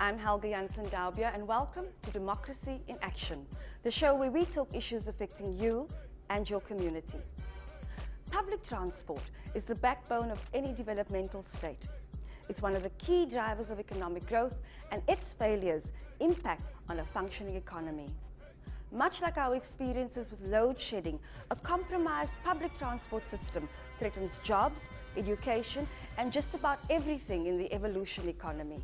I'm Helga Janssen-Daubia and welcome to Democracy in Action, the show where we talk issues affecting you and your community. Public transport is the backbone of any developmental state. It's one of the key drivers of economic growth, and its failures impact on a functioning economy. Much like our experiences with load shedding, a compromised public transport system threatens jobs, education, and just about everything in the evolution economy.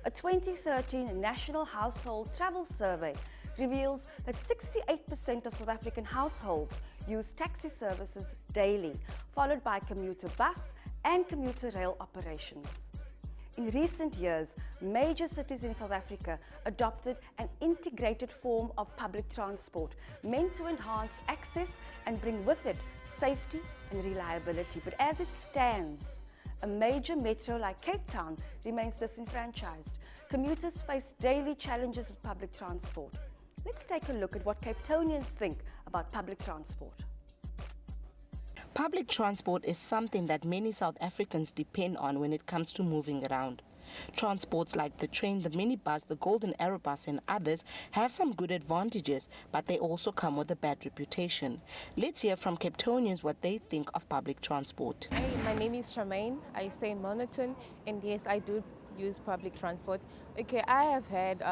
A 2013 National Household Travel Survey reveals that 68% of South African households use taxi services daily, followed by commuter bus and commuter rail operations. In recent years, major cities in South Africa adopted an integrated form of public transport meant to enhance access and bring with it safety and reliability. But as it stands, a major metro like Cape Town remains disenfranchised. Commuters face daily challenges with public transport. Let's take a look at what Cape Townians think about public transport. Public transport is something that many South Africans depend on when it comes to moving around. Transports like the train, the minibus, the Golden Arrow bus and others have some good advantages, but they also come with a bad reputation. Let's hear from Cape Townians what they think of public transport. Hi, my name is Sharone. I stay in Monotone, and yes, I do use public transport. Okay, I have had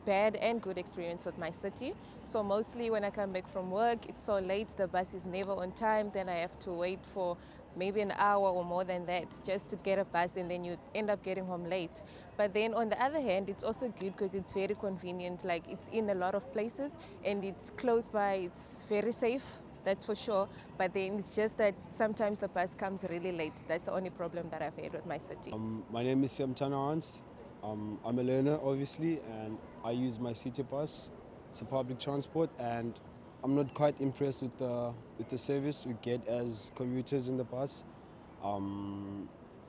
bad and good experience with my city. So mostly when I come back from work, it's so late, the bus is never on time, then I have to wait for maybe an hour or more than that just to get a bus, and then you end up getting home late. But then on the other hand, it's also good because it's very convenient, like it's in a lot of places and it's close by, it's very safe, that's for sure. But then it's just that sometimes the bus comes really late. That's the only problem that I've had with my city. My name is Siamtana Hans. I'm a learner, obviously, and I use my city bus. It's a public transport, and I'm not quite impressed with the service we get as commuters in the bus.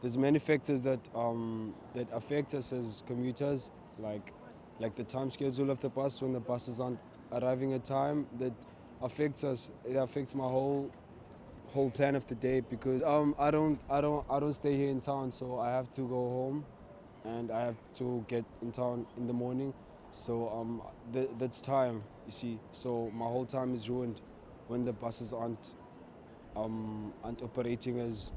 There's many factors that affect us as commuters, like the time schedule of the bus. When the buses aren't arriving at time, that affects us. It affects my whole plan of the day, because I don't stay here in town, so I have to go home and I have to get in town in the morning. So that's time, you see. So my whole time is ruined when the buses aren't operating as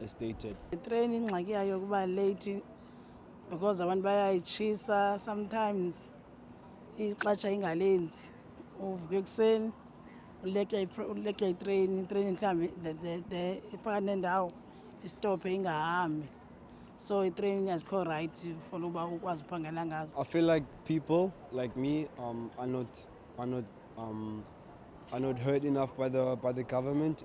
stated. The train ingxaki yayo kuba late because abantu bayayitshisa sometimes ixesha ingalenzi. Uvuka ekuseni uleqa itrain mhlawumbi iphakathi nendawo istophe ingahambi. So itrain azikho right for uba ukwazi uphangela ngazo. I feel like people like me are not heard enough by the government.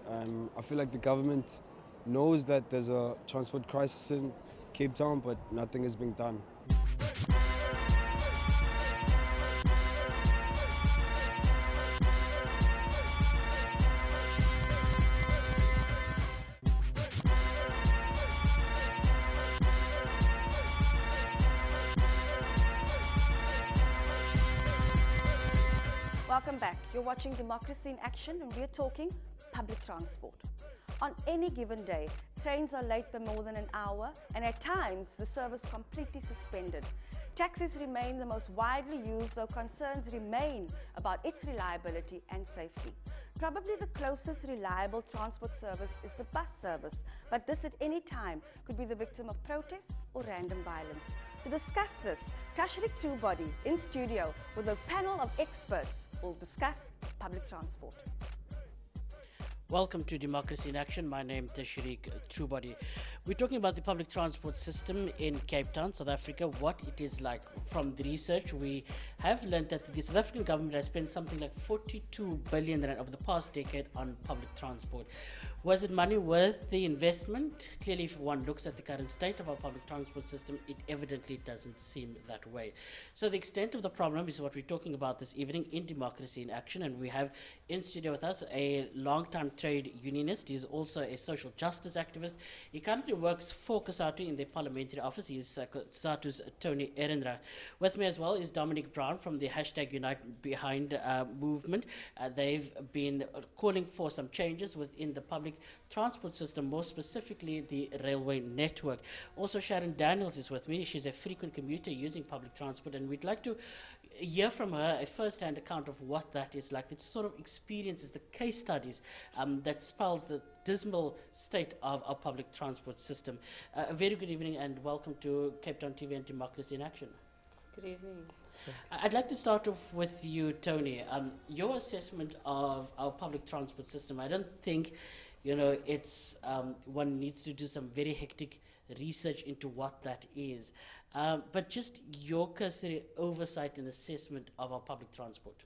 I feel like the government knows that there's a transport crisis in Cape Town, but nothing is being done. Welcome back. You're watching Democracy in Action and we're talking public transport. On any given day, trains are late by more than an hour, and at times the service completely suspended. Taxis remain the most widely used, though concerns remain about its reliability and safety. Probably the closest reliable transport service is the bus service, but this at any time could be the victim of protest or random violence. To discuss this, Tashreeq Truebody in studio with a panel of experts will discuss public transport. Welcome to Democracy in Action. My name is Tashreeq Truebody. We're talking about the public transport system in Cape Town, South Africa, what it is like. From the research, we have learned that the South African government has spent something like 42 billion rand over the past decade on public transport. Was it money worth the investment? Clearly, if one looks at the current state of our public transport system, it evidently doesn't seem that way. So the extent of the problem is what we're talking about this evening in Democracy in Action, and we have in studio with us a long-time trade unionist. He's also a social justice activist. He currently works for COSATU in the parliamentary office. He is COSATU's Tony Ehrenreich. With me as well is Dominic Brown from the #Unite Behind movement. They've been calling for some changes within the public public transport system, more specifically the railway network. Also, Sharone Daniels is with me. She's a frequent commuter using public transport, and we'd like to hear from her a first-hand account of what that is like, the sort of experiences, the case studies that spells the dismal state of our public transport system. A very good evening and welcome to Cape Town TV and Democracy in Action. Good evening. I'd like to start off with you, Tony. Your assessment of our public transport system, I don't think, it's one needs to do some very hectic research into what that is. But just your cursory oversight and assessment of our public transport.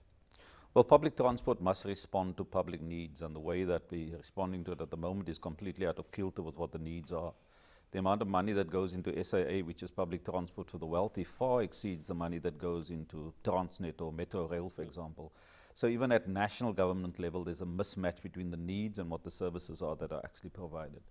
Well, public transport must respond to public needs, and the way that we're responding to it at the moment is completely out of kilter with what the needs are. The amount of money that goes into SAA, which is public transport for the wealthy, far exceeds the money that goes into Transnet or Metro Rail, for example. So even at national government level, there's a mismatch between the needs and what the services are that are actually provided.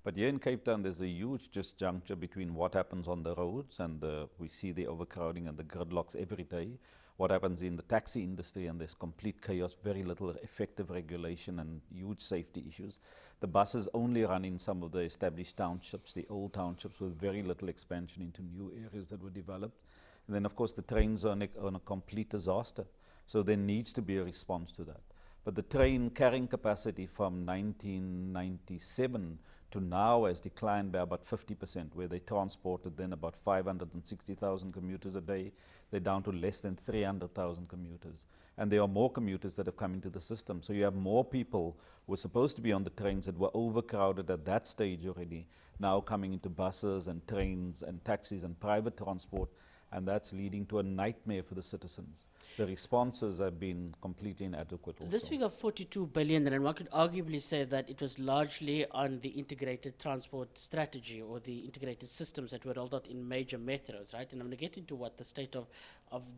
But here in Cape Town, there's a huge disjuncture between what happens on the roads, and we see the overcrowding and the gridlocks every day, what happens in the taxi industry, and there's complete chaos, very little effective regulation and huge safety issues. The buses only run in some of the established townships, the old townships, with very little expansion into new areas that were developed. And then, of course, the trains are on a complete disaster. So there needs to be a response to that. But the train carrying capacity from 1997 to now has declined by about 50%, where they transported then about 560,000 commuters a day. They're down to less than 300,000 commuters. And there are more commuters that have come into the system. So you have more people who were supposed to be on the trains that were overcrowded at that stage already, now coming into buses and trains and taxis and private transport. And that's leading to a nightmare for the citizens. The responses have been completely inadequate also. This figure of 42 billion, then one could arguably say that it was largely on the integrated transport strategy or the integrated systems that were rolled out in major metros, right? And I'm going to get into what the state of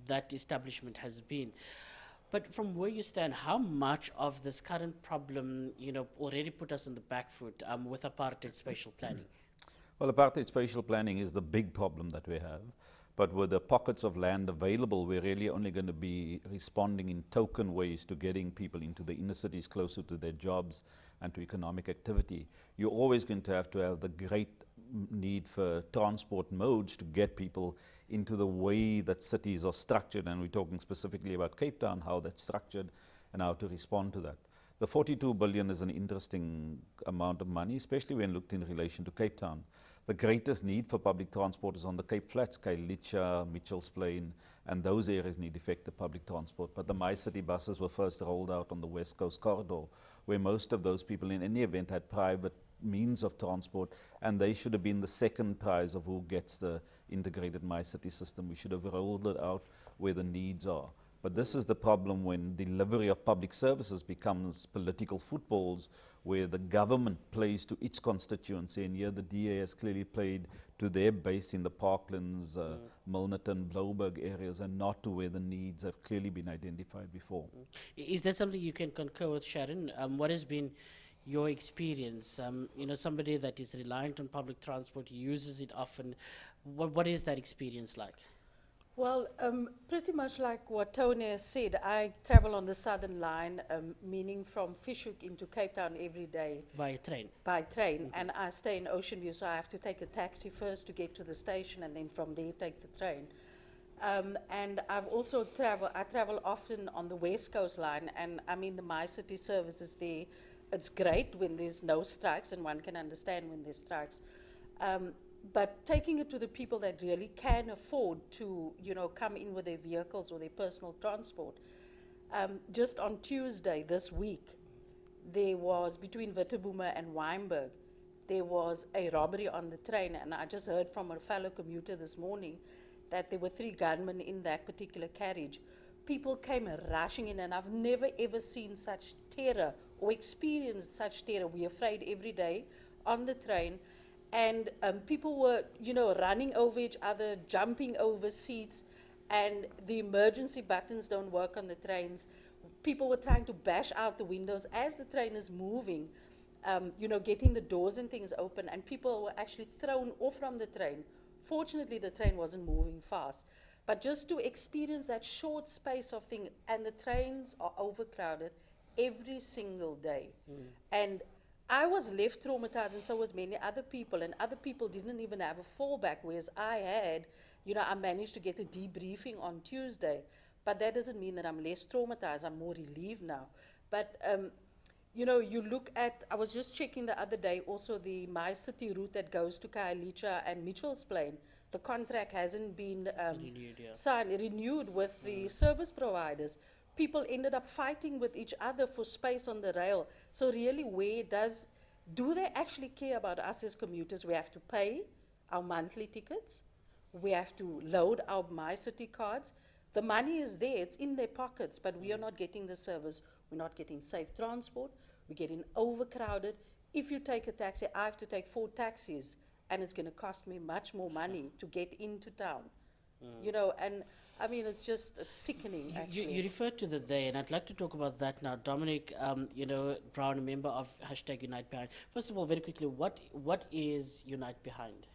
that establishment has been. But from where you stand, how much of this current problem, already put us on the back foot with apartheid spatial planning? Well, apartheid spatial planning is the big problem that we have. But with the pockets of land available, we're really only going to be responding in token ways to getting people into the inner cities closer to their jobs and to economic activity. You're always going to have the great need for transport modes to get people into the way that cities are structured. And we're talking specifically about Cape Town, how that's structured and how to respond to that. The 42 billion is an interesting amount of money, especially when looked in relation to Cape Town. The greatest need for public transport is on the Cape Flats, Kailicha, Mitchell's Plain, and those areas need effective public transport. But the My City buses were first rolled out on the West Coast corridor, where most of those people in any event had private means of transport, and they should have been the second prize of who gets the integrated My City system. We should have rolled it out where the needs are. But this is the problem when delivery of public services becomes political footballs, where the government plays to its constituency, and here the DA has clearly played to their base in the Parklands, Milnerton, Blouberg areas, and not to where the needs have clearly been identified before. Is that something you can concur with, Sharone? What has been your experience? Somebody that is reliant on public transport, uses it often. What is that experience like? Well, pretty much like what Tony has said, I travel on the Southern Line, meaning from Fish Hoek into Cape Town every day. By train? By train, and I stay in Ocean View, so I have to take a taxi first to get to the station, and then from there take the train. And I've also I travel often on the West Coast Line, and I mean the My City services there, it's great when there's no strikes, and one can understand when there's strikes. But taking it to the people that really can afford to, come in with their vehicles or their personal transport. Just on Tuesday this week, there was, between Witterboomer and Wynberg, there was a robbery on the train. And I just heard from a fellow commuter this morning that there were 3 gunmen in that particular carriage. People came rushing in, and I've never ever seen such terror or experienced such terror. We're afraid every day on the train. And people were, running over each other, jumping over seats, and the emergency buttons don't work on the trains. People were trying to bash out the windows as the train is moving, getting the doors and things open, and people were actually thrown off from the train. Fortunately, the train wasn't moving fast. But just to experience that short space of thing, and the trains are overcrowded every single day. And I was left traumatized, and so was many other people, and other people didn't even have a fallback, whereas I had, I managed to get a debriefing on Tuesday, but that doesn't mean that I'm less traumatized. I'm more relieved now. But, you look at, I was just checking the other day, also the My City route that goes to Khayelitsha and Mitchell's Plain. The contract hasn't been renewed with the service providers. People ended up fighting with each other for space on the rail. So really, do they actually care about us as commuters? We have to pay our monthly tickets. We have to load our My City cards. The money is there, it's in their pockets, but we are not getting the service. We're not getting safe transport. We're getting overcrowded. If you take a taxi, I have to take 4 taxis, and it's going to cost me much more money to get into town. And I mean, it's sickening, actually. You referred to the they, and I'd like to talk about that now. Dominic, Brown, a member of #Unite Behind. First of all, very quickly, what is Unite Behind?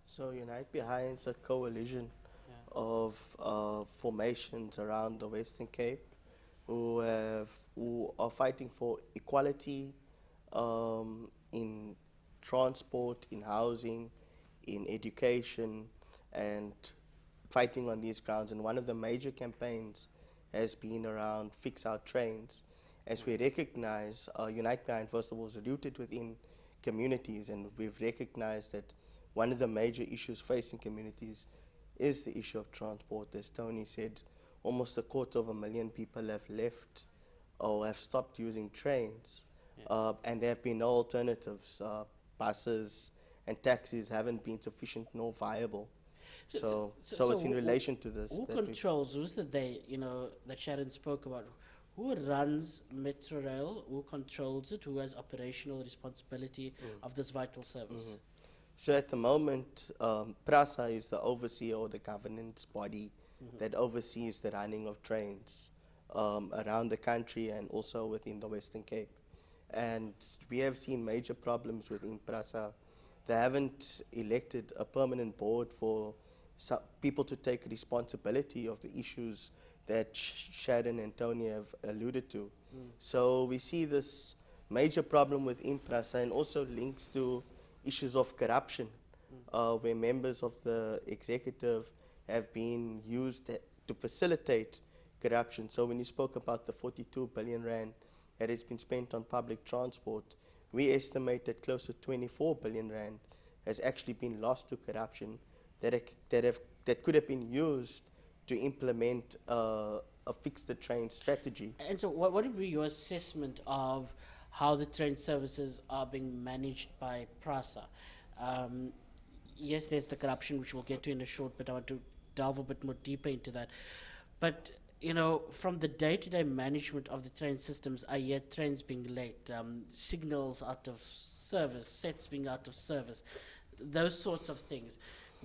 So Unite Behind is a coalition of formations around the Western Cape who are fighting for equality in transport, in housing, in education, and fighting on these grounds. And one of the major campaigns has been around Fix Our Trains. As we recognize, Unite Behind, first of all, is rooted within communities, and we've recognized that one of the major issues facing communities is the issue of transport. As Tony said, almost 250,000 people have left or have stopped using trains, and there have been no alternatives. Buses and taxis haven't been sufficient nor viable. So it's in relation to this. Who controls, who's the they, that Sharon spoke about? Who runs Metro Rail? Who controls it? Who has operational responsibility of this vital service? So at the moment, PRASA is the overseer or the governance body that oversees the running of trains around the country and also within the Western Cape. And we have seen major problems within PRASA. They haven't elected a permanent board for people to take responsibility of the issues that Sharon and Tony have alluded to. So we see this major problem within PRASA, and also links to issues of corruption, where members of the executive have been used to facilitate corruption. So when you spoke about the 42 billion rand that has been spent on public transport, we estimate that close to 24 billion rand has actually been lost to corruption that could have been used to implement a fix-the-train strategy. And so what would be your assessment of how the train services are being managed by PRASA? Yes, there's the corruption, which we'll get to in a short bit. I want to delve a bit more deeper into that. But, from the day-to-day management of the train systems, I hear trains being late, signals out of service, sets being out of service, those sorts of things.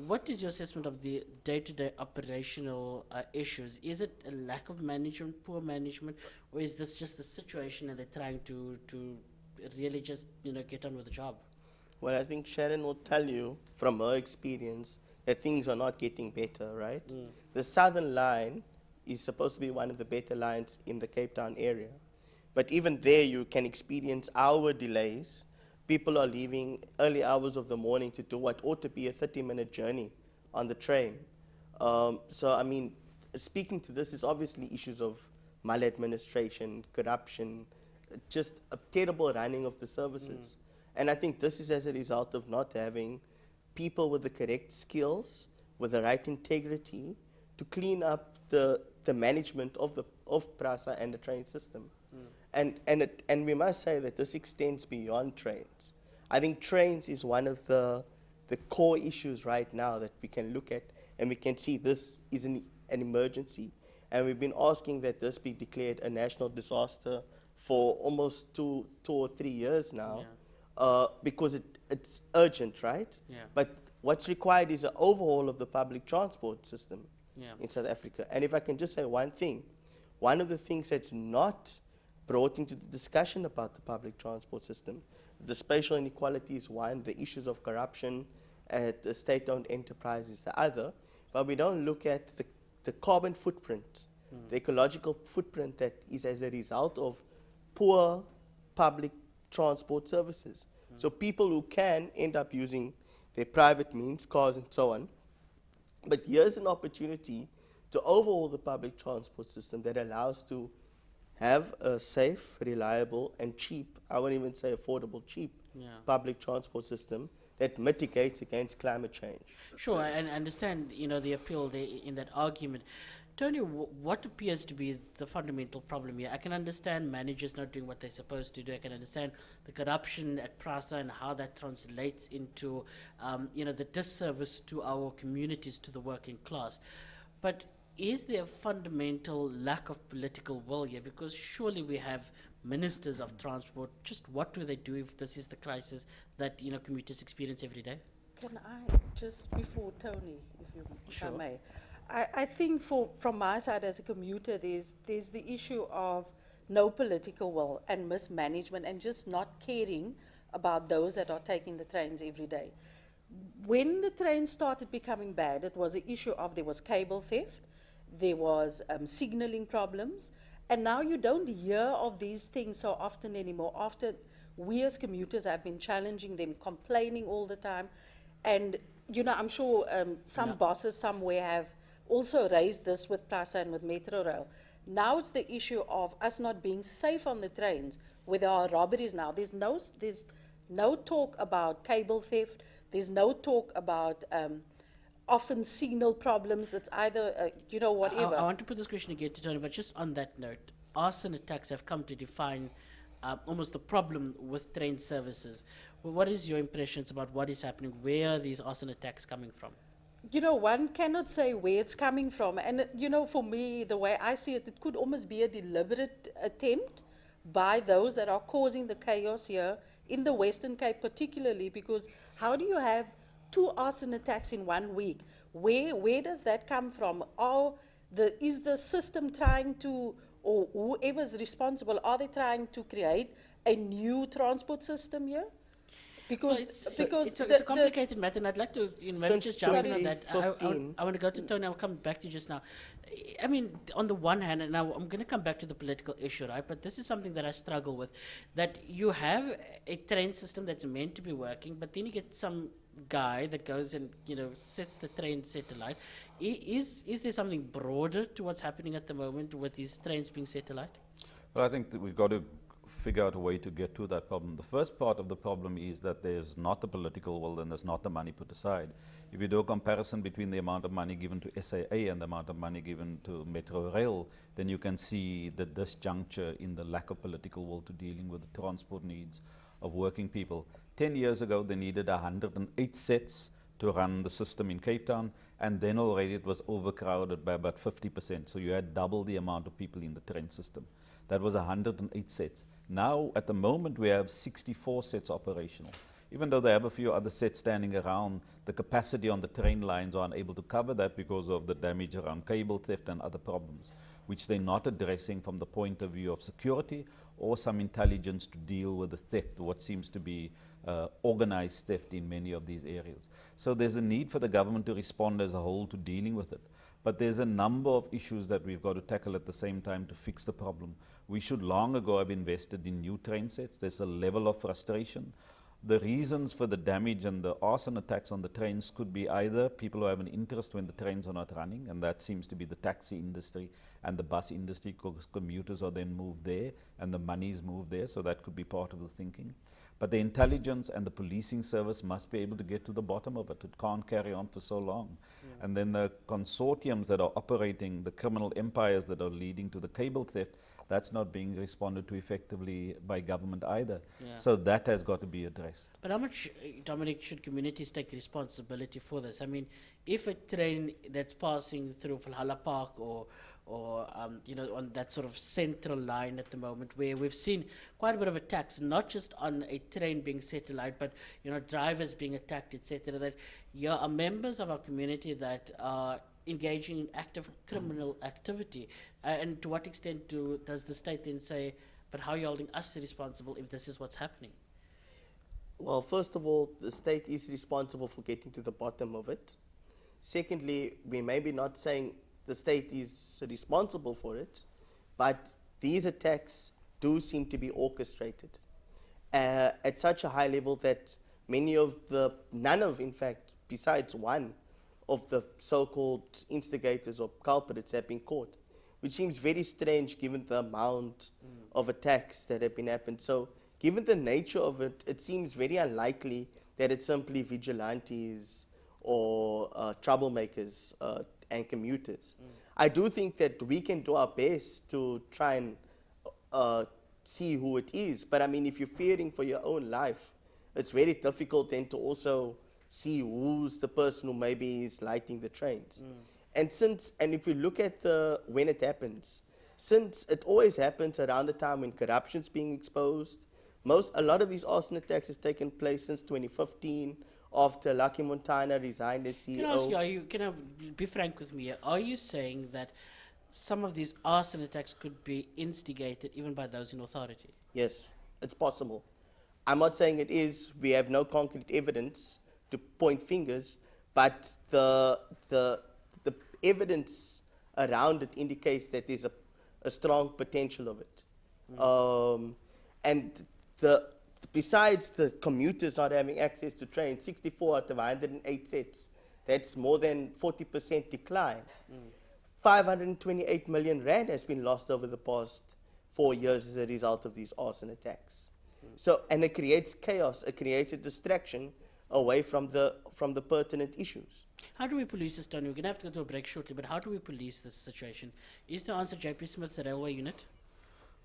What is your assessment of the day-to-day operational issues? Is it a lack of management, poor management, or is this just the situation and they're trying to really just get on with the job? Well, I think Sharon will tell you from her experience that things are not getting better, right? The Southern Line is supposed to be one of the better lines in the Cape Town area. But even there, you can experience hour delays. People are leaving early hours of the morning to do what ought to be a 30-minute journey on the train. So, I mean, speaking to this is obviously issues of maladministration, corruption, just a terrible running of the services. And I think this is as a result of not having people with the correct skills, with the right integrity, to clean up the management of PRASA and the train system. And we must say that this extends beyond trains. I think trains is one of the core issues right now that we can look at, and we can see this is an emergency. And we've been asking that this be declared a national disaster for almost two or 3 years now, because it's urgent, right? But what's required is an overhaul of the public transport system in South Africa. And if I can just say one thing, one of the things that's not brought into the discussion about the public transport system, the spatial inequality is one, the issues of corruption at the state-owned enterprise is the other, but we don't look at the carbon footprint, the ecological footprint that is as a result of poor public transport services. So people who can end up using their private means, cars and so on. But here's an opportunity to overhaul the public transport system that allows to have a safe, reliable and cheap, I won't even say affordable, cheap public transport system that mitigates against climate change. Sure, and I understand, the appeal there in that argument. Tony, what appears to be the fundamental problem here? I can understand managers not doing what they're supposed to do. I can understand the corruption at PRASA and how that translates into, the disservice to our communities, to the working class. But is there a fundamental lack of political will here? Because surely we have ministers of transport. Just what do they do if this is the crisis that, commuters experience every day? Can I, just before Tony, if I may, I think from my side as a commuter, there's the issue of no political will and mismanagement and just not caring about those that are taking the trains every day. When the trains started becoming bad, it was an issue of there was cable theft, there was signaling problems, and now you don't hear of these things so often anymore. After we as commuters have been challenging them, complaining all the time, and I'm sure some bosses somewhere have also raised this with PRASA and with Metro Rail. Now it's the issue of us not being safe on the trains, where there are robberies now. There's no talk about cable theft. There's no talk about often signal problems. It's either, whatever. I want to put this question again to Tony, but just on that note, arson attacks have come to define almost the problem with train services. Well, what is your impressions about what is happening? Where are these arson attacks coming from? One cannot say where it's coming from. And, for me, the way I see it, it could almost be a deliberate attempt by those that are causing the chaos here in the Western Cape particularly, because how do you have 2 arson attacks in 1 week? Where does that come from? Is the system trying to, or whoever's responsible, are they trying to create a new transport system here? Because it's a complicated matter, and I'd like to maybe just jump in on that. I want to go to Tony. I'll come back to you just now. I mean, on the one hand, and now I'm going to come back to the political issue, right? But this is something that I struggle with, that you have a train system that's meant to be working, but then you get some guy that goes and sets the train satellite. Is there something broader to what's happening at the moment with these trains being satellite? Well, I think that we've got to figure out a way to get to that problem. The first part of the problem is that there's not the political will and there's not the money put aside. If you do a comparison between the amount of money given to SAA and the amount of money given to Metro Rail, then you can see the disjuncture in the lack of political will to dealing with the transport needs of working people. 10 years ago, they needed 108 sets to run the system in Cape Town, and then already it was overcrowded by about 50%. So you had double the amount of people in the train system. That was 108 sets. Now, at the moment, we have 64 sets operational. Even though they have a few other sets standing around, the capacity on the train lines are unable to cover that because of the damage around cable theft and other problems, which they're not addressing from the point of view of security or some intelligence to deal with the theft, what seems to be organized theft in many of these areas. So there's a need for the government to respond as a whole to dealing with it. But there's a number of issues that we've got to tackle at the same time to fix the problem. We should long ago have invested in new train sets. There's a level of frustration. The reasons for the damage and the arson attacks on the trains could be either people who have an interest when the trains are not running, and that seems to be the taxi industry and the bus industry, because commuters are then moved there and the money is moved there, so that could be part of the thinking. But the intelligence and the policing service must be able to get to the bottom of it. It can't carry on for so long. Yeah. And then the consortiums that are operating, the criminal empires that are leading to the cable theft, that's not being responded to effectively by government either. Yeah. So that has got to be addressed. But how much, Dominic, should communities take responsibility for this? I mean, if a train that's passing through Valhalla Park or on that sort of central line at the moment, where we've seen quite a bit of attacks, not just on a train being set alight, but drivers being attacked, etc., that are members of our community that are engaging in active criminal activity, and to what extent does the state then say, but how are you holding us responsible if this is what's happening? Well, first of all, the state is responsible for getting to the bottom of it. Secondly, we may be not saying the state is responsible for it, but these attacks do seem to be orchestrated. at such a high level that none of, in fact, besides one of the so-called instigators or culprits have been caught, which seems very strange given the amount of attacks that have been happened. So given the nature of it, it seems very unlikely that it's simply vigilantes or troublemakers and commuters. I do think that we can do our best to try and see who it is. But I mean, if you're fearing for your own life, it's very difficult then to also see who's the person who maybe is lighting the trains. And if you look at when it happens, since it always happens around the time when corruption's being exposed, a lot of these arson attacks has taken place since 2015 after Lucky Montana resigned as CEO. Can I ask you, can I be frank with me here? Are you saying that some of these arson attacks could be instigated even by those in authority? Yes, it's possible. I'm not saying it is. We have no concrete evidence to point fingers, but the evidence around it indicates that there's a strong potential of it. And besides the commuters not having access to trains, 64 out of 108 sets, that's more than 40% decline. 528 million rand has been lost over the past 4 years as a result of these arson attacks. So, and it creates chaos, it creates a distraction away from the pertinent issues. How do we police this, Tony? We're going to have to go to a break shortly, but how do we police this situation? Is the answer JP Smith's railway unit?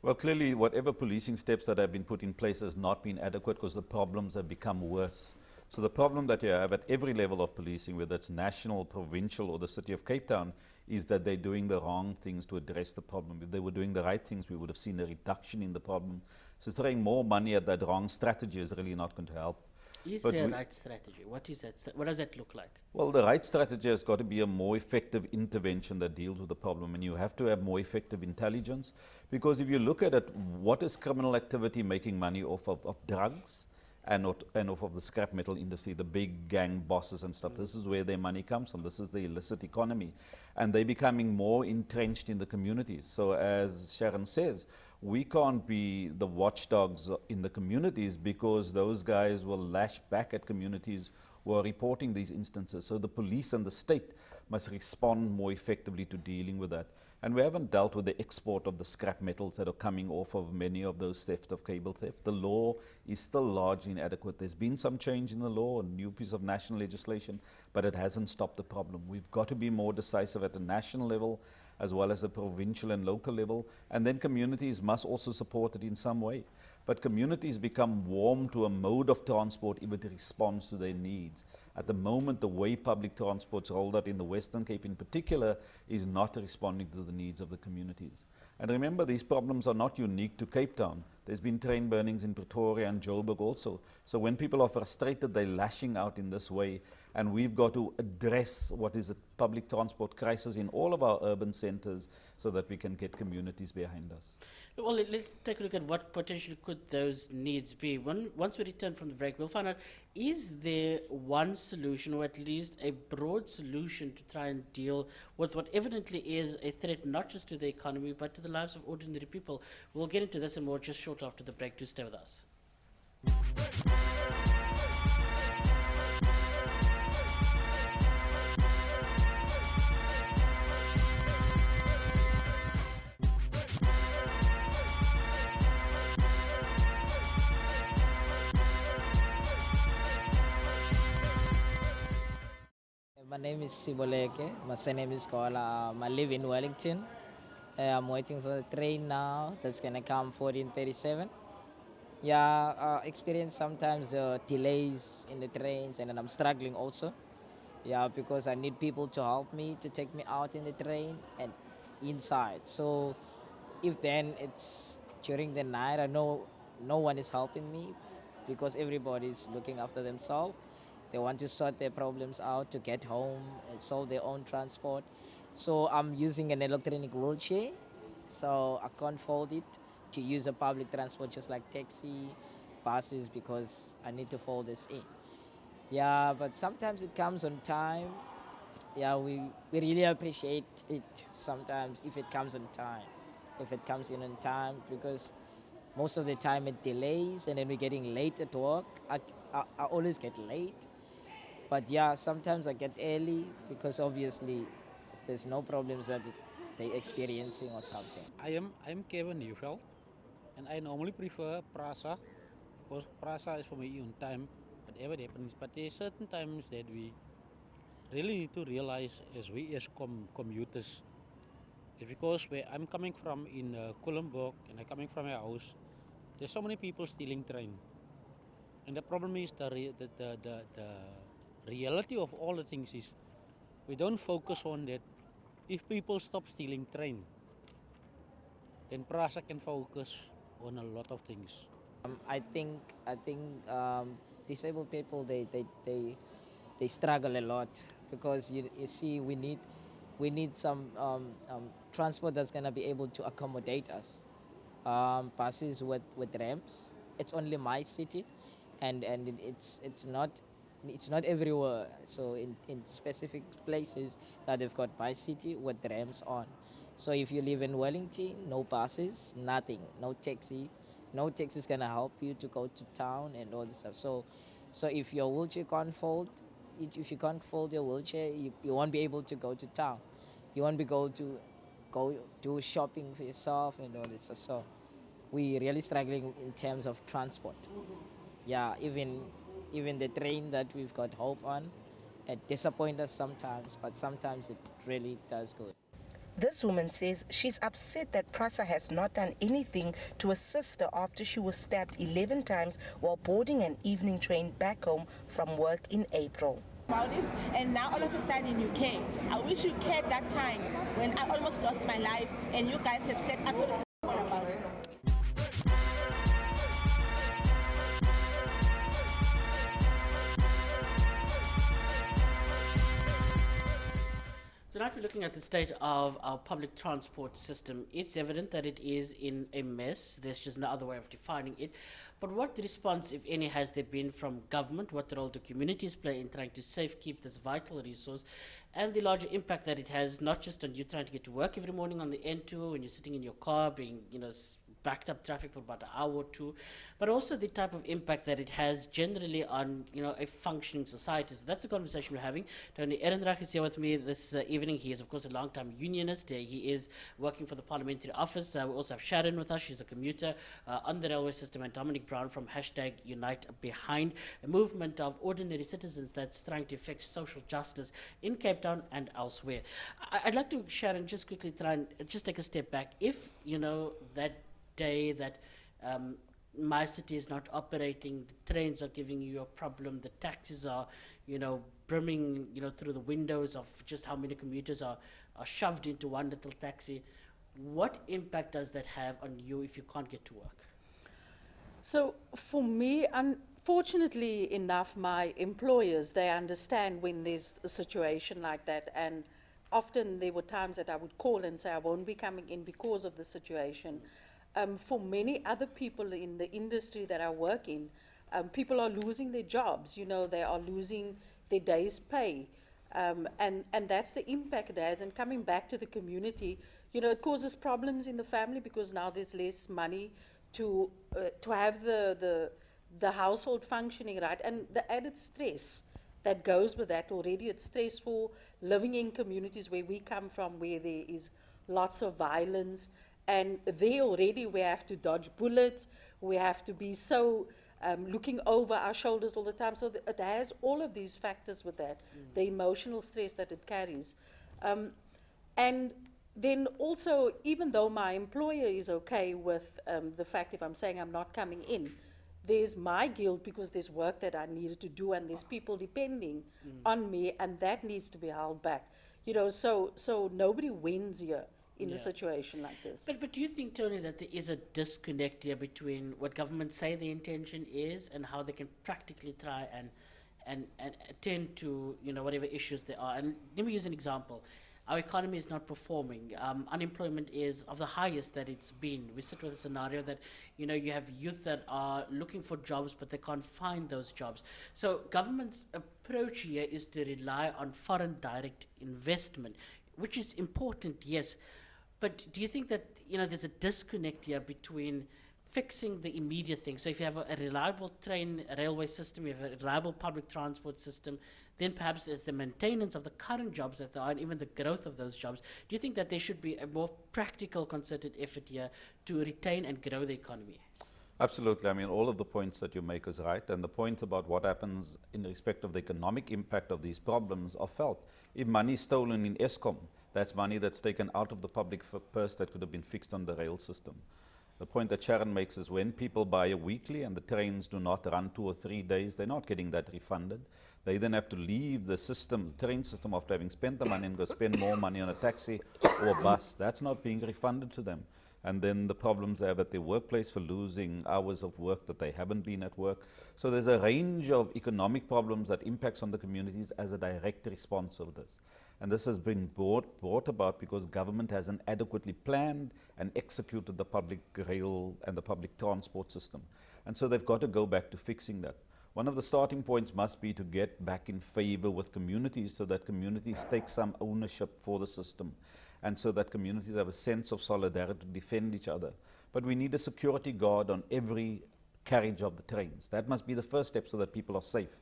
Well, clearly, whatever policing steps that have been put in place has not been adequate because the problems have become worse. So the problem that you have at every level of policing, whether it's national, provincial, or the city of Cape Town, is that they're doing the wrong things to address the problem. If they were doing the right things, we would have seen a reduction in the problem. So throwing more money at that wrong strategy is really not going to help. Is there a right strategy? What is that? What does that look like? Well, the right strategy has got to be a more effective intervention that deals with the problem, and you have to have more effective intelligence, because if you look at it, what is criminal activity making money off of drugs and off of the scrap metal industry, the big gang bosses and stuff. This is where their money comes from. This is the illicit economy, and they're becoming more entrenched in the communities. So as Sharon says, we can't be the watchdogs in the communities, because those guys will lash back at communities who are reporting these instances. So the police and the state must respond more effectively to dealing with that. And we haven't dealt with the export of the scrap metals that are coming off of many of those theft of cable theft. The law is still largely inadequate. There's been some change in the law, a new piece of national legislation, but it hasn't stopped the problem. We've got to be more decisive at the national level as well as the provincial and local level, and then communities must also support it in some way. But communities become warm to a mode of transport if it responds to their needs. At the moment, the way public transport's rolled out in the Western Cape in particular is not responding to the needs of the communities. And remember, these problems are not unique to Cape Town. There's been train burnings in Pretoria and Joburg also. So when people are frustrated, they're lashing out in this way, and we've got to address what is a public transport crisis in all of our urban centers so that we can get communities behind us. Well, let's take a look at what potentially could those needs be. Once we return from the break, we'll find out, is there one solution, or at least a broad solution, to try and deal with what evidently is a threat not just to the economy but to the lives of ordinary people? We'll get into this and more just shortly after the break. Do stay with us. My name is Siboleke. My surname is Koala. I live in Wellington. I'm waiting for the train now. That's gonna come 14:37. Yeah, experience sometimes delays in the trains, and then I'm struggling also. Yeah, because I need people to help me to take me out in the train and inside. So if then it's during the night, I know no one is helping me because everybody's looking after themselves. They want to sort their problems out to get home and solve their own transport. So I'm using an electronic wheelchair, so I can't fold it to use a public transport just like taxi, buses, because I need to fold this in. Yeah, but sometimes it comes on time. Yeah, we really appreciate it sometimes if it comes on time. If it comes in on time, because most of the time it delays, and then we're getting late at work. I always get late. But yeah, sometimes I get early because obviously there's no problems that they're experiencing or something. I'm Kevin Neufeld, and I normally prefer Prasa because Prasa is for me on time, whatever happens. But there's certain times that we really need to realize as we as commuters, it's because where I'm coming from in Colombo and I'm coming from my house, there's so many people stealing train. And the problem is the reality of all the things is we don't focus on that. If people stop stealing train, then Prasa can focus on a lot of things. I think disabled people they struggle a lot because you see we need some transport that's gonna be able to accommodate us. Buses with ramps. It's only my city, and it's not everywhere. So in specific places that they've got my city with ramps on. So if you live in Wellington, no buses, nothing, no taxi. No taxi is gonna help you to go to town and all this stuff. So if your wheelchair can't fold, if you can't fold your wheelchair, you won't be able to go to town. You won't be able to go do shopping for yourself and all this stuff. So we're really struggling in terms of transport. Yeah, even the train that we've got hope on, it disappoints us sometimes, but sometimes it really does good. This woman says she's upset that Prasa has not done anything to assist her after she was stabbed 11 times while boarding an evening train back home from work in April. About it, and now all of a sudden you care. I wish you cared that time when I almost lost my life, and you guys have said absolutely nothing about it. So now we're looking at the state of our public transport system. It's evident that it is in a mess. There's just no other way of defining it. But what response, if any, has there been from government? What role do communities play in trying to safekeep this vital resource? And the larger impact that it has, not just on you trying to get to work every morning on the N2 when you're sitting in your car being, backed up traffic for about an hour or two, but also the type of impact that it has generally on, a functioning society. So that's a conversation we're having. Tony Ehrenreich is here with me this evening. He is, of course, a long-time unionist. He is working for the parliamentary office. We also have Sharone with us. She's a commuter on the railway system, and Dominic Brown from #Unite Behind, a movement of ordinary citizens that's trying to effect social justice in Cape Town and elsewhere. I'd like to, Sharone, just quickly try and just take a step back. If, that day that my city is not operating, the trains are giving you a problem, the taxis are, brimming, through the windows of just how many commuters are shoved into one little taxi. What impact does that have on you if you can't get to work? So for me, unfortunately enough, my employers, they understand when there's a situation like that, and often there were times that I would call and say I won't be coming in because of the situation. For many other people in the industry that I work in, people are losing their jobs, they are losing their day's pay. And that's the impact it has. And coming back to the community, it causes problems in the family because now there's less money to have the household functioning right. And the added stress that goes with that already, it's stressful living in communities where we come from, where there is lots of violence. And there already we have to dodge bullets, we have to be so looking over our shoulders all the time. So it has all of these factors with that, the emotional stress that it carries. And then also, even though my employer is okay with the fact if I'm saying I'm not coming in, there's my guilt because there's work that I needed to do and there's people depending on me, and that needs to be held back. So nobody wins here in a situation like this. But do you think, Tony, that there is a disconnect here between what governments say the intention is and how they can practically try and attend to whatever issues there are? And let me use an example. Our economy is not performing. Unemployment is of the highest that it's been. We sit with a scenario that you have youth that are looking for jobs but they can't find those jobs. So government's approach here is to rely on foreign direct investment, which is important, yes. But do you think that there's a disconnect here between fixing the immediate things. So if you have a reliable railway system, you have a reliable public transport system, then perhaps as the maintenance of the current jobs that there are and even the growth of those jobs, do you think that there should be a more practical, concerted effort here to retain and grow the economy? Absolutely. I mean, all of the points that you make is right, and the point about what happens in respect of the economic impact of these problems are felt. If money is stolen in Eskom, that's money that's taken out of the public purse that could have been fixed on the rail system. The point that Sharon makes is when people buy a weekly and the trains do not run 2 or 3 days, they're not getting that refunded. They then have to leave the system, the train system, after having spent the money and go spend more money on a taxi or a bus. That's not being refunded to them. And then the problems they have at their workplace for losing hours of work that they haven't been at work. So there's a range of economic problems that impacts on the communities as a direct response of this. And this has been brought about because government hasn't adequately planned and executed the public rail and the public transport system. And so they've got to go back to fixing that. One of the starting points must be to get back in favor with communities so that communities take some ownership for the system and so that communities have a sense of solidarity to defend each other. But we need a security guard on every carriage of the trains. That must be the first step so that people are safe.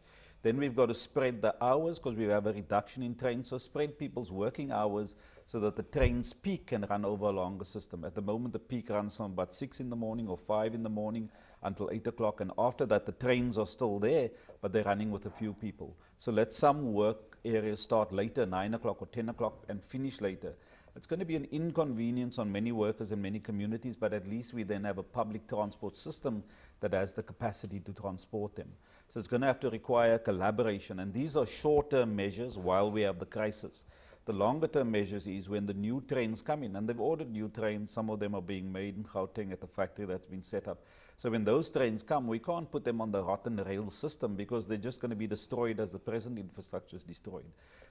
Then we've got to spread the hours because we have a reduction in trains, so spread people's working hours so that the trains peak and run over a longer system. At the moment, the peak runs from about 6 in the morning or 5 in the morning until 8 o'clock, and after that, the trains are still there, but they're running with a few people. So let some work areas start later, 9 o'clock or 10 o'clock, and finish later. It's going to be an inconvenience on many workers in many communities, but at least we then have a public transport system that has the capacity to transport them. So it's going to have to require collaboration, and these are short-term measures while we have the crisis. The longer-term measures is when the new trains come in, and they've ordered new trains. Some of them are being made in Gauteng at the factory that's been set up. So when those trains come, we can't put them on the rotten rail system because they're just going to be destroyed as the present infrastructure is destroyed.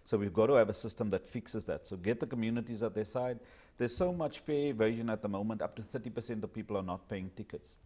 So we've got to have a system that fixes that. So get the communities at their side. There's so much fare evasion at the moment, up to 30% of people are not paying tickets.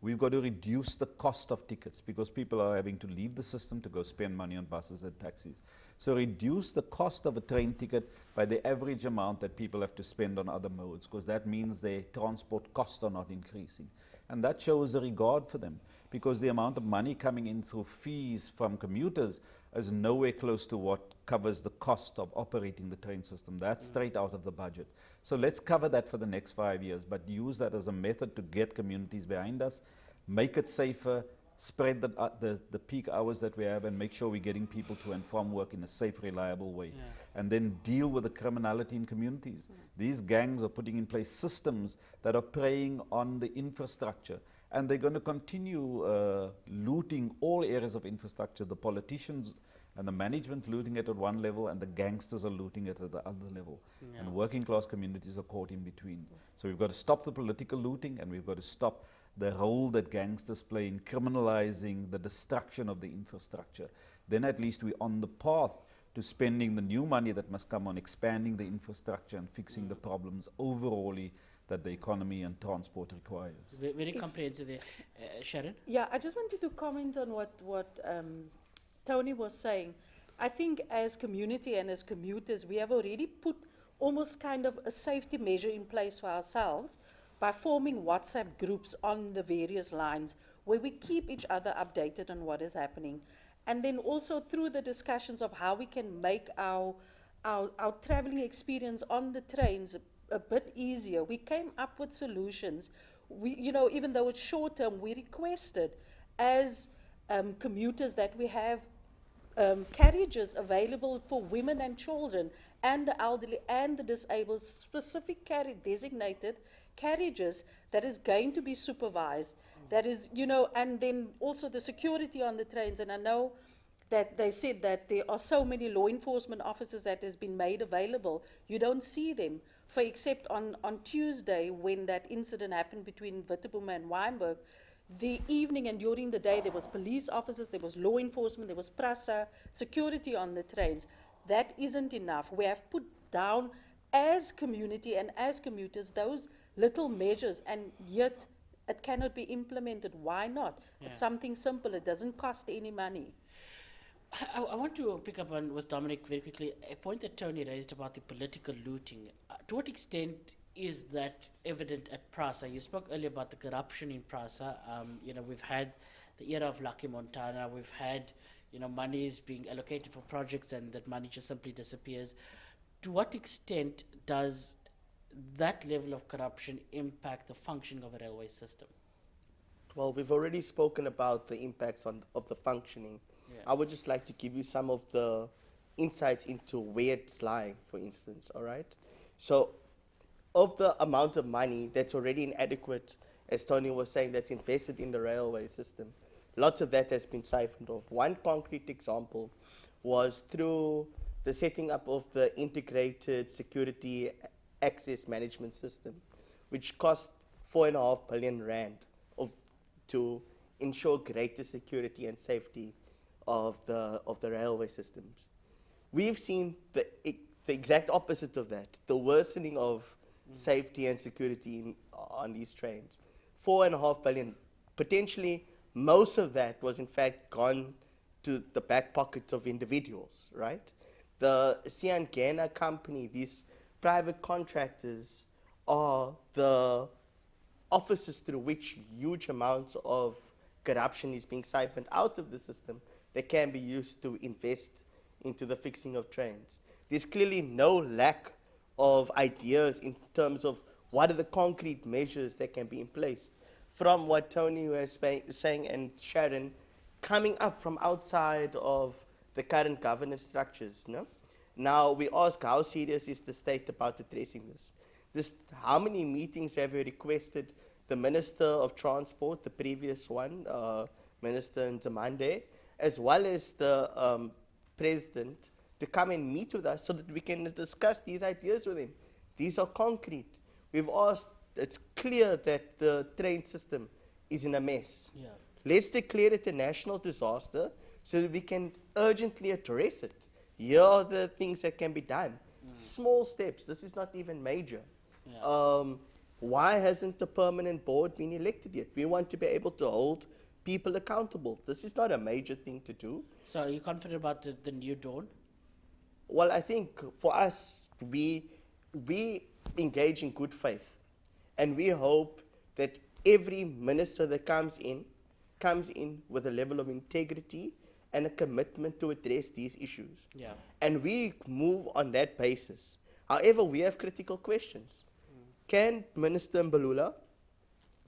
We've got to reduce the cost of tickets because people are having to leave the system to go spend money on buses and taxis. So reduce the cost of a train ticket by the average amount that people have to spend on other modes, because that means their transport costs are not increasing. And that shows a regard for them, because the amount of money coming in through fees from commuters is nowhere close to what covers the cost of operating the train system. That's straight out of the budget. So let's cover that for the next 5 years, but use that as a method to get communities behind us, make it safer, spread the peak hours that we have, and make sure we're getting people to and from work in a safe, reliable way. And then deal with the criminality in communities. These gangs are putting in place systems that are preying on the infrastructure, and they're going to continue looting all areas of infrastructure. The politicians and the management looting it at one level, and the gangsters are looting it at the other level. And working class communities are caught in between. So we've got to stop the political looting, and we've got to stop the role that gangsters play in criminalizing the destruction of the infrastructure. Then at least we're on the path to spending the new money that must come on expanding the infrastructure and fixing the problems overall that the economy and transport requires. Very comprehensive there. Sharon? Yeah, I just wanted to comment on what Tony was saying. I think as community and as commuters, we have already put almost kind of a safety measure in place for ourselves by forming WhatsApp groups on the various lines where we keep each other updated on what is happening. And then also through the discussions of how we can make our traveling experience on the trains a bit easier. We came up with solutions. We, even though it's short term, we requested as commuters that we have carriages available for women and children and the elderly and the disabled, specific designated carriages that is going to be supervised, that is, and then also the security on the trains. And I know that they said that there are so many law enforcement officers that has been made available. You don't see them, except on Tuesday when that incident happened between Witteboom and Weinberg. The evening and during the day, there was police officers, there was law enforcement, there was PRASA, security on the trains. That isn't enough. We have put down as community and as commuters those little measures, and yet it cannot be implemented. Why not? It's something simple. It doesn't cost any money. I want to pick up on with Dominic very quickly a point that Tony raised about the political looting. To what extent is that evident at PRASA? You spoke earlier about the corruption in PRASA. We've had the era of Lucky Montana. We've had, monies being allocated for projects and that money just simply disappears. To what extent does that level of corruption impact the functioning of a railway system? Well, we've already spoken about the impacts of the functioning. Yeah. I would just like to give you some of the insights into where it's lying, for instance, all right? So, of the amount of money that's already inadequate, as Tony was saying, that's invested in the railway system, lots of that has been siphoned off. One concrete example was through the setting up of the integrated security access management system, which cost 4.5 billion rand to ensure greater security and safety of the railway systems. We've seen the exact opposite of that, the worsening of safety and security on these trains. 4.5 billion, potentially most of that was in fact gone to the back pockets of individuals, right? The Siangena company, these private contractors, are the offices through which huge amounts of corruption is being siphoned out of the system that can be used to invest into the fixing of trains. There's clearly no lack of ideas in terms of what are the concrete measures that can be in place. From what Tony was saying and Sharon, coming up from outside of the current governance structures. No? Now we ask, how serious is the state about addressing this? How many meetings have you requested the Minister of Transport, the previous one, Minister Nzimande, as well as the President, to come and meet with us so that we can discuss these ideas with him? These are concrete. We've asked, it's clear that the train system is in a mess. Yeah. Let's declare it a national disaster so that we can urgently address it. Here are the things that can be done. Small steps. This is not even major. Yeah. Why hasn't the permanent board been elected yet? We want to be able to hold people accountable. This is not a major thing to do. So are you confident about the new dawn? Well, I think for us, we engage in good faith. And we hope that every minister that comes in with a level of integrity and a commitment to address these issues. Yeah. And we move on that basis. However, we have critical questions. Can Minister Mbalula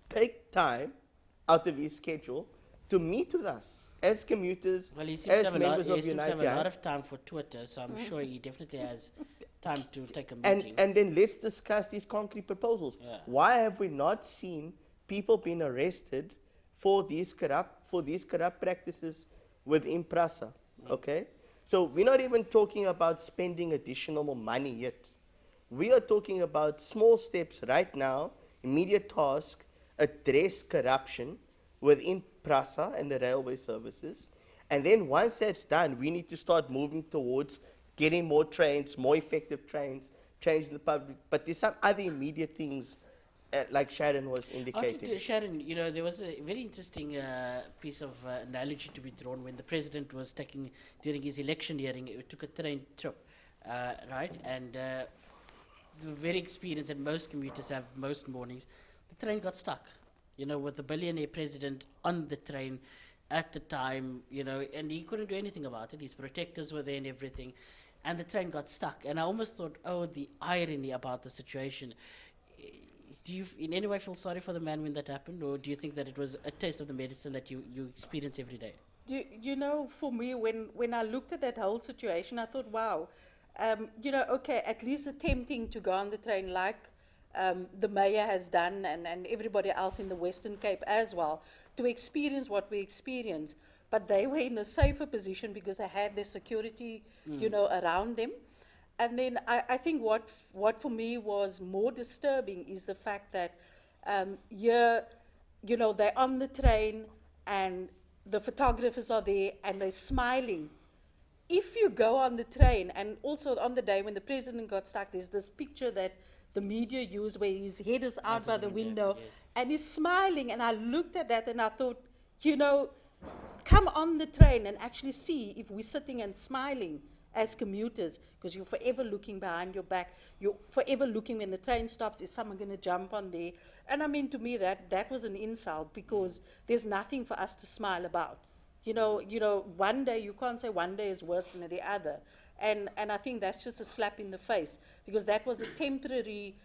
take time out of his schedule to meet with us as commuters, Well, he seems as to have members a lot, of he seems to have a Unite? lot of time for Twitter, so I'm sure he definitely has time to take a meeting. And then let's discuss these concrete proposals. Yeah. Why have we not seen people being arrested for these corrupt practices within PRASA? Okay, so we're not even talking about spending additional money yet. We are talking about small steps right now, immediate task, address corruption within PRASA and the railway services. And then once that's done, we need to start moving towards getting more trains, more effective trains, changing the public. But there's some other immediate things, like Sharon was indicating. Sharon, there was a very interesting piece of analogy to be drawn when the president was during his election hearing, he took a train trip, right? And the very experienced, and most commuters have most mornings, the train got stuck, with the billionaire president on the train at the time, and he couldn't do anything about it. His protectors were there and everything. And the train got stuck. And I almost thought, the irony about the situation. Do you in any way feel sorry for the man when that happened? Or do you think that it was a taste of the medicine that you experience every day? For me, when I looked at that whole situation, I thought, wow, okay, at least attempting to go on the train like the mayor has done and everybody else in the Western Cape as well, to experience what we experience. But they were in a safer position because they had their security, around them. And then I think what for me was more disturbing is the fact that they're on the train and the photographers are there and they're smiling. If you go on the train, and also on the day when the president got stuck, there's this picture that the media used where his head is out by the window, yes, and he's smiling. And I looked at that and I thought, come on the train and actually see if we're sitting and smiling as commuters, because you're forever looking behind your back. You're forever looking when the train stops, is someone going to jump on there? And I mean, to me, that was an insult, because there's nothing for us to smile about. You know, one day, you can't say one day is worse than the other. And I think that's just a slap in the face, because that was a temporary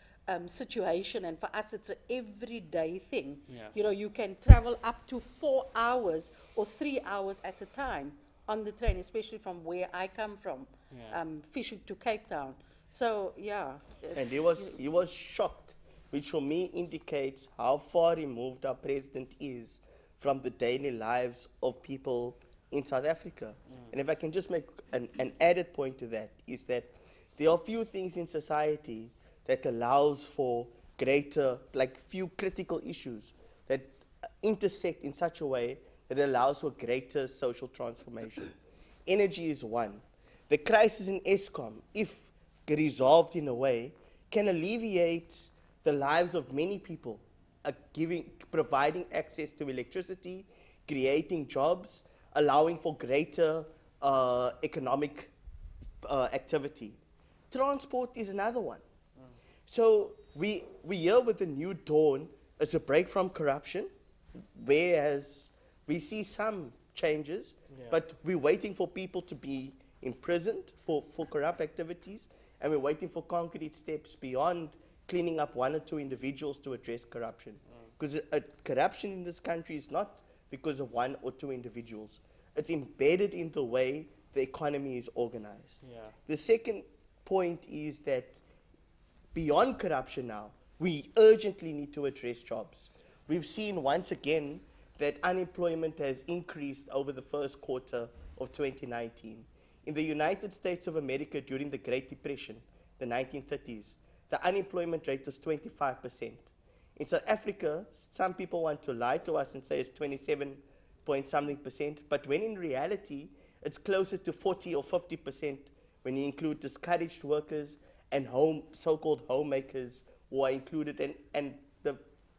situation, and for us it's an everyday thing. Yeah. You know, you can travel up to 4 hours or 3 hours at a time on the train, especially from where I come from, fishing to Cape Town. So, yeah. And he was shocked, which for me indicates how far removed our president is from the daily lives of people in South Africa. And if I can just make an added point to that, is that there are few things in society that allows for greater, like few critical issues that intersect in such a way that allows for greater social transformation. Energy is one. The crisis in Eskom, if resolved in a way, can alleviate the lives of many people, providing access to electricity, creating jobs, allowing for greater economic activity. Transport is another one. So we here with the new dawn as a break from corruption, whereas we see some changes, but we're waiting for people to be imprisoned for corrupt activities, and we're waiting for concrete steps beyond cleaning up one or two individuals to address corruption. Because corruption in this country is not because of one or two individuals. It's embedded in the way the economy is organized. The second point is that beyond corruption now, we urgently need to address jobs. We've seen once again that unemployment has increased over the first quarter of 2019. In the United States of America during the Great Depression, the 1930s, the unemployment rate was 25%. In South Africa, some people want to lie to us and say it's 27 point something percent, but when in reality, it's closer to 40 or 50% when you include discouraged workers and so-called homemakers who are included. And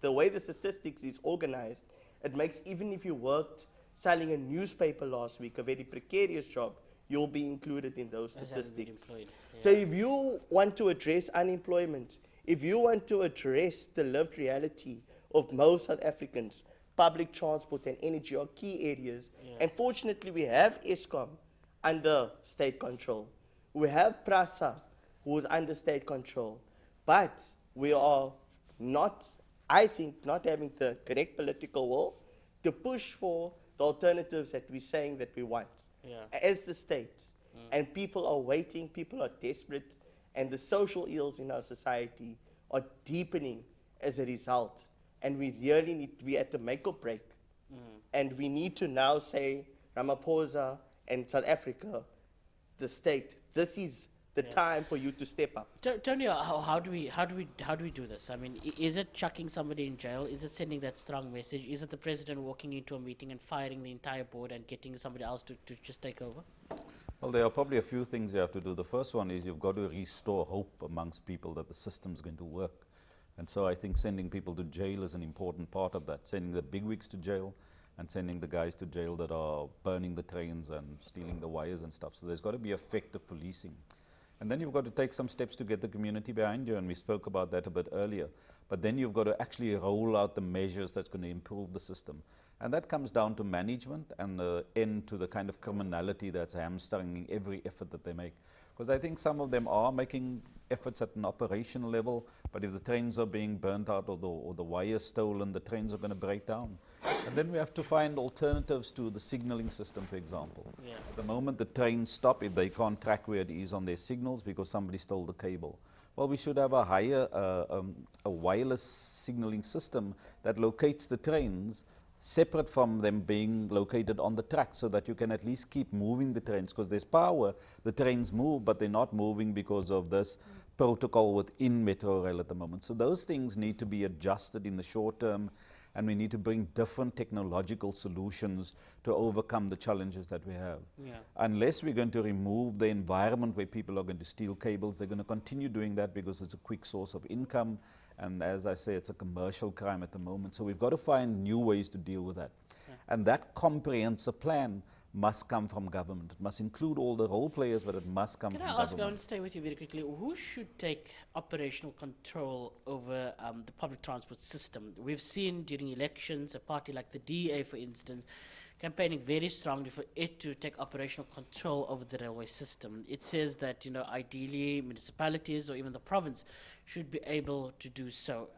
the way the statistics is organized, it makes even if you worked selling a newspaper last week, a very precarious job, you'll be included in those statistics. So if you want to address unemployment, if you want to address the lived reality of most South Africans, public transport and energy are key areas. And fortunately, we have Eskom under state control. We have PRASA, who is under state control. But we are not, I think, not having the correct political will to push for the alternatives that we're saying that we want as the state. And people are waiting, people are desperate, and the social ills in our society are deepening as a result. And we really need to be at the make or break. And we need to now say, Ramaphosa and South Africa, the state, this is the time for you to step up. Tony, how do we do this? I mean, is it chucking somebody in jail? Is it sending that strong message? Is it the president walking into a meeting and firing the entire board and getting somebody else to just take over? Well, there are probably a few things you have to do. The first one is you've got to restore hope amongst people that the system's going to work. And so I think sending people to jail is an important part of that. Sending the bigwigs to jail and sending the guys to jail that are burning the trains and stealing the wires and stuff. So there's got to be effective policing. And then you've got to take some steps to get the community behind you, and we spoke about that a bit earlier. But then you've got to actually roll out the measures that's going to improve the system. And that comes down to management and the end to the kind of criminality that's hamstringing every effort that they make. Because I think some of them are making efforts at an operational level, but if the trains are being burnt out or the wires stolen, the trains are going to break down. And then we have to find alternatives to the signaling system, for example. At the moment the trains stop, if they can't track where it is on their signals because somebody stole the cable. Well, we should have a wireless signaling system that locates the trains separate from them being located on the track, so that you can at least keep moving the trains, because there's power. The trains move, but they're not moving because of this protocol within Metro Rail at the moment. So those things need to be adjusted in the short term, and we need to bring different technological solutions to overcome the challenges that we have. Unless we're going to remove the environment where people are going to steal cables, they're going to continue doing that because it's a quick source of income. And as I say, it's a commercial crime at the moment. So we've got to find new ways to deal with that. And that comprehensive plan must come from government. It must include all the role players, but it must come Can from I ask, I government. want to stay with you very quickly. Who should take operational control over the public transport system? We've seen during elections, a party like the DA, for instance, campaigning very strongly for it to take operational control over the railway system. It says that, ideally municipalities or even the province should be able to do so.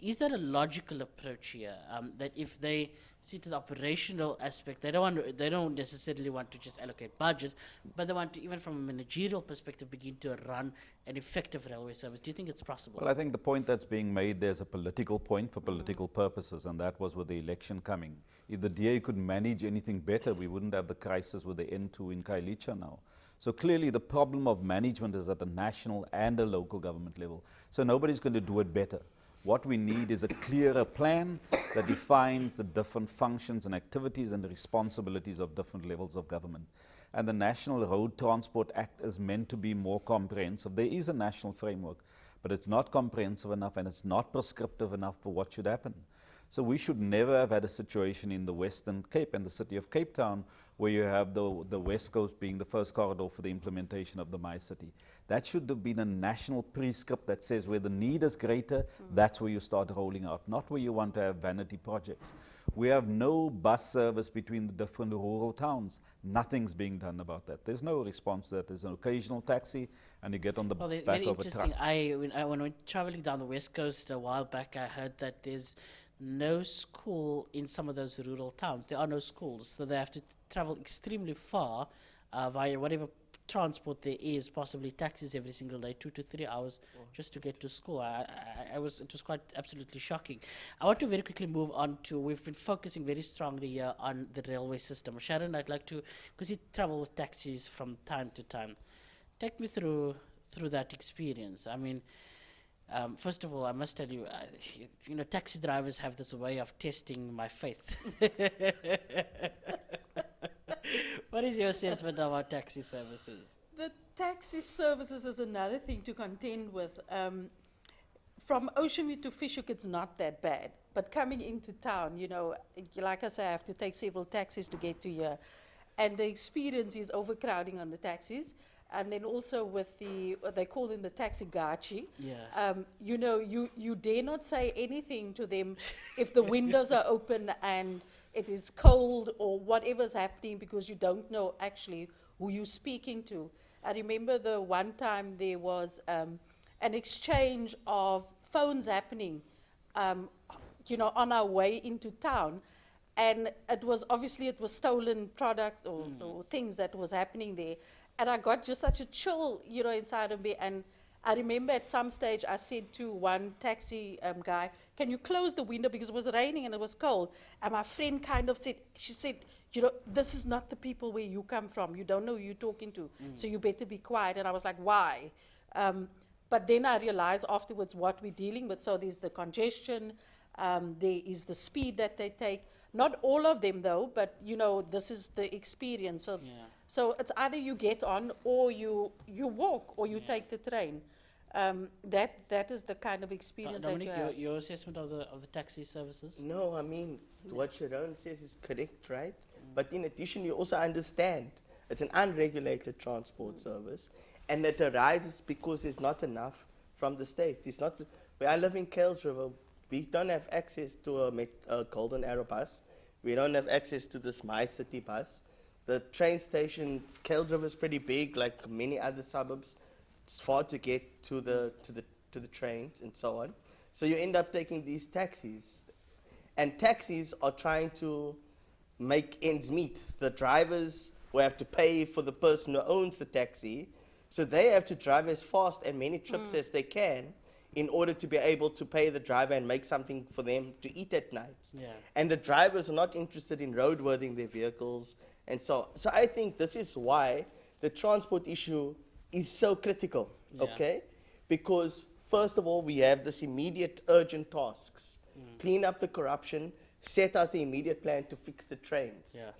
Is that a logical approach here? That if they see to the operational aspect, they don't necessarily want to just allocate budget, but they want to, even from a managerial perspective, begin to run an effective railway service. Do you think it's possible? Well, I think the point that's being made, there's a political point for political purposes, and that was with the election coming. If the DA could manage anything better, we wouldn't have the crisis with the N2 in Kailicha now. So clearly the problem of management is at a national and a local government level. So nobody's going to do it better. What we need is a clearer plan that defines the different functions and activities and the responsibilities of different levels of government. And the National Road Transport Act is meant to be more comprehensive. There is a national framework, but it's not comprehensive enough and it's not prescriptive enough for what should happen. So we should never have had a situation in the Western Cape and the city of Cape Town where you have the West Coast being the first corridor for the implementation of the My City. That should have been a national prescript that says where the need is greater, that's where you start rolling out, not where you want to have vanity projects. We have no bus service between the different rural towns. Nothing's being done about that. There's no response to that. There's an occasional taxi and you get on the back very of a truck. interesting. When I went traveling down the West Coast a while back, I heard that there's no school in some of those rural towns. There are no schools, so they have to travel extremely far via whatever transport there is, possibly taxis every single day, 2 to 3 hours just to get to school. It was quite absolutely shocking. I want to very quickly move on to, we've been focusing very strongly here on the railway system. Sharone, I'd like to, because you travel with taxis from time to time, take me through that experience. I mean, first of all, I must tell you, taxi drivers have this way of testing my faith. What is your assessment of our taxi services? The taxi services is another thing to contend with. From Ocean View to Fishhook, it's not that bad. But coming into town, like I say, I have to take several taxis to get to here. And the experience is overcrowding on the taxis. And then also with they call them the taxi gachi. Yeah. You dare not say anything to them if the windows are open and it is cold or whatever's happening, because you don't know actually who you're speaking to. I remember the one time there was an exchange of phones happening, on our way into town. And it was stolen products or things that was happening there. And I got just such a chill, inside of me. And I remember at some stage I said to one taxi guy, "Can you close the window, because it was raining and it was cold?" And my friend kind of said, "This is not the people where you come from. You don't know who you're talking to, so you better be quiet." And I was like, "Why?" But then I realized afterwards what we're dealing with. So there's the congestion, there is the speed that they take. Not all of them though, but this is the experience. So it's either you get on or you walk or you take the train. That is the kind of experience Dominic, that you have. your assessment of the taxi services? No, I mean, what Sharone says is correct, right? But in addition, you also understand it's an unregulated transport service, and it arises because there's not enough from the state. It's not where I live in Kales River. We don't have access to a Golden Arrow bus. We don't have access to this My City bus. The train station, Kales River, is pretty big, like many other suburbs. It's far to get to the trains and so on. So you end up taking these taxis, and taxis are trying to make ends meet. The drivers will have to pay for the person who owns the taxi, so they have to drive as fast and many trips as they can in order to be able to pay the driver and make something for them to eat at night. Yeah. And the drivers are not interested in roadworthying their vehicles, and so I think this is why the transport issue is so critical, okay? Because first of all, we have this immediate urgent tasks. Clean up the corruption, set out the immediate plan to fix the trains. Yeah.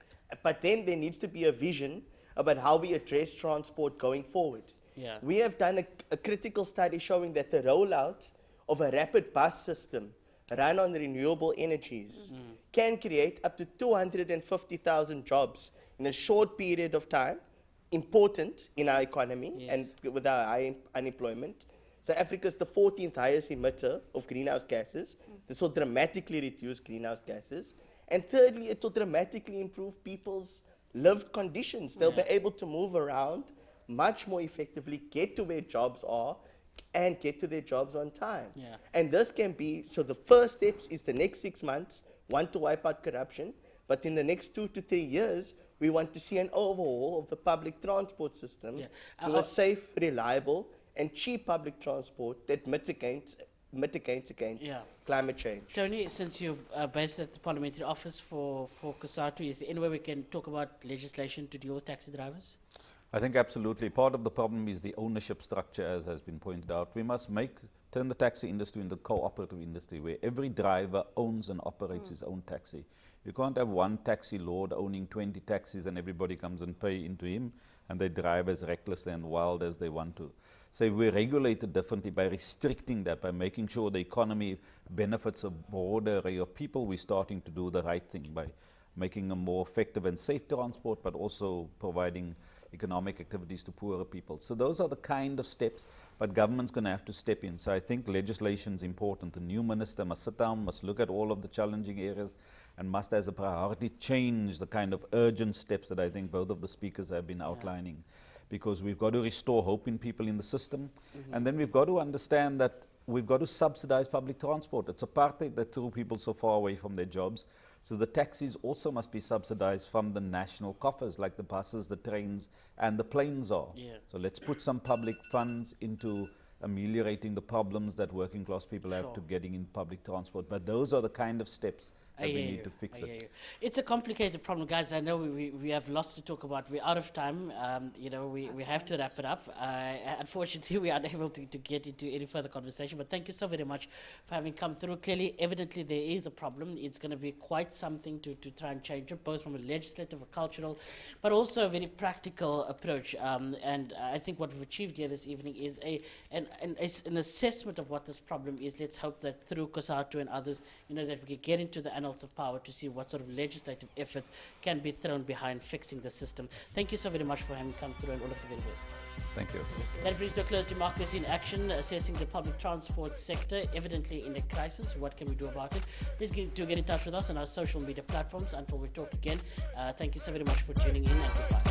But then there needs to be a vision about how we address transport going forward. Yeah. We have done a critical study showing that the rollout of a rapid bus system run on renewable energies can create up to 250,000 jobs in a short period of time, important in our economy and with our high unemployment. So Africa is the 14th highest emitter of greenhouse gases. This will dramatically reduce greenhouse gases. And thirdly, it will dramatically improve people's lived conditions. They'll be able to move around much more effectively, get to where jobs are, and get to their jobs on time. And this can be, so the first steps is the next 6 months, to wipe out corruption, but in the next 2 to 3 years, we want to see an overhaul of the public transport system to a safe, reliable, and cheap public transport that mitigates against climate change. Tony, since you're based at the Parliamentary Office for COSATU, is there any way we can talk about legislation to deal with taxi drivers? I think absolutely. Part of the problem is the ownership structure, as has been pointed out. We must turn the taxi industry into a cooperative industry where every driver owns and operates his own taxi. You can't have one taxi lord owning 20 taxis and everybody comes and pay into him and they drive as recklessly and wild as they want to. So we regulate it differently by restricting that, by making sure the economy benefits a broader array of people. We're starting to do the right thing by making a more effective and safe transport, but also providing economic activities to poorer people. So those are the kind of steps, but government's going to have to step in. So I think legislation is important. The new minister must sit down, must look at all of the challenging areas, and must as a priority change the kind of urgent steps that I think both of the speakers have been outlining. Because we've got to restore hope in people in the system, and then we've got to understand that we've got to subsidize public transport. It's apartheid that threw people so far away from their jobs. So the taxis also must be subsidized from the national coffers, like the buses, the trains, and the planes are. So let's put some public funds into ameliorating the problems that working class people have to getting in public transport. But those are the kind of steps that we need to fix it. It's a complicated problem, guys. I know we have lots to talk about. We're out of time. You know, we have to wrap it up. Unfortunately, we are unable to get into any further conversation, but thank you so very much for having come through. Clearly, evidently, there is a problem. It's going to be quite something to try and change it, both from a legislative, a cultural, but also a very practical approach. And I think what we've achieved here this evening is an assessment of what this problem is. Let's hope that through COSATU and others, you know, that we can get into the annals of power to see what sort of legislative efforts can be thrown behind fixing the system. Thank you so very much for having come through, and all of the very best. Thank you. That brings to a close Democracy in Action, assessing the public transport sector, evidently in a crisis. What can we do about it? Please get in touch with us on our social media platforms. Until we talk again, thank you so very much for tuning in, and goodbye.